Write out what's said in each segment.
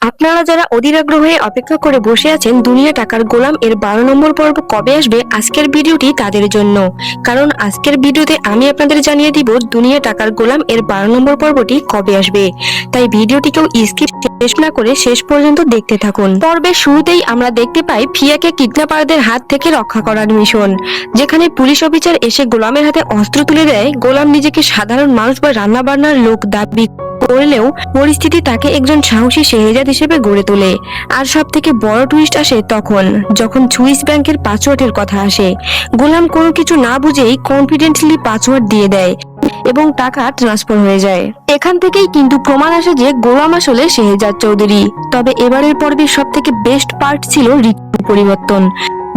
আপনারা যারা অধীর আগ্রহে অপেক্ষা করে বসে আছেন দুনিয়া টাকার গোলাম এর 12 নম্বর পর্ব কবে আসবে, আজকের ভিডিওটি তাদের জন্য। কারণ আজকের ভিডিওতে আমি আপনাদের জানিয়ে দিব দুনিয়া টাকার গোলাম এর 12 নম্বর পর্বটি কবে আসবে। তাই ভিডিওটিকেও স্কিপ শেষ না করে শেষ পর্যন্ত দেখতে থাকুন। পর্বের শুরুতেই আমরা দেখতে পাই ফিয়াকে কিডন্যাপারদের হাত থেকে রক্ষা করার মিশন, যেখানে পুলিশ অফিসার এসে গোলামের হাতে অস্ত্র তুলে দেয়। গোলাম নিজেকে সাধারণ মানুষ বা রান্নাবান্নার লোক দাবি করলেও পরিস্থিতি তাকে একজন সাহসী শেহজাদ হিসেবে গড়ে তোলে। আর সব থেকে বড় টুইস্ট আসে তখন, যখন সুইস ব্যাংকের পাসওয়ার্ডের কথা আসে। গোলাম কোনো কিছু না বুঝেই কনফিডেন্টলি পাসওয়ার্ড দিয়ে দেয় এবং টাকা ট্রান্সফার হয়ে যায়। এখান থেকেই কিন্তু প্রমাণ আসে যে গোলাম আসলে শেহজাদ চৌধুরী। তবে এবারের পর্বের সব থেকে বেস্ট পার্ট ছিল ঋতুর পরিবর্তন।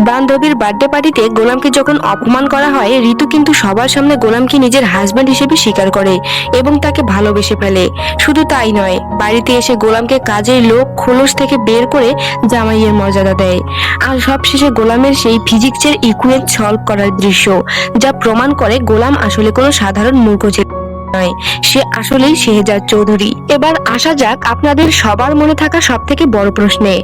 বান্ধবীর বার্থডে পার্টিতে গোলামকে যখন অপমান করা হয়, ঋতু কিন্তু সবার সামনে গোলামকে নিজের হাজবেন্ড হিসেবে স্বীকার করে এবং তাকে ভালোবেসে ফেলে। শুধু তাই নয়, বাড়িতে এসে গোলামকে কাজের লোক খোলস থেকে বের করে জামাইয়ের মর্যাদা দেয়। আর সবশেষে গোলামের সেই ফিজিক্সের ইকুয়েশন সলভ করার দৃশ্য, যা প্রমাণ করে গোলাম আসলে কোনো সাধারণ মূর্খ ছিল নয়, সে আসলেই শেহজাদ চৌধুরী। এবার আসা যাক আপনাদের সবার মনে থাকা সব থেকে বড় প্রশ্নে,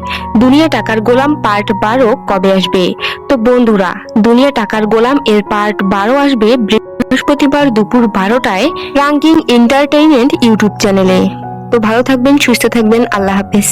দুনিয়া টাকার গোলাম পার্ট 12 কবে আসবে? তো বন্ধুরা, দুনিয়া টাকার গোলাম এর পার্ট 12 আসবে বৃহস্পতিবার দুপুর 12টায় রাঙ্কিং এন্টারটেইনমেন্ট ইউটিউব চ্যানেলে। তো ভালো থাকবেন, সুস্থ থাকবেন, আল্লাহ হাফেজ।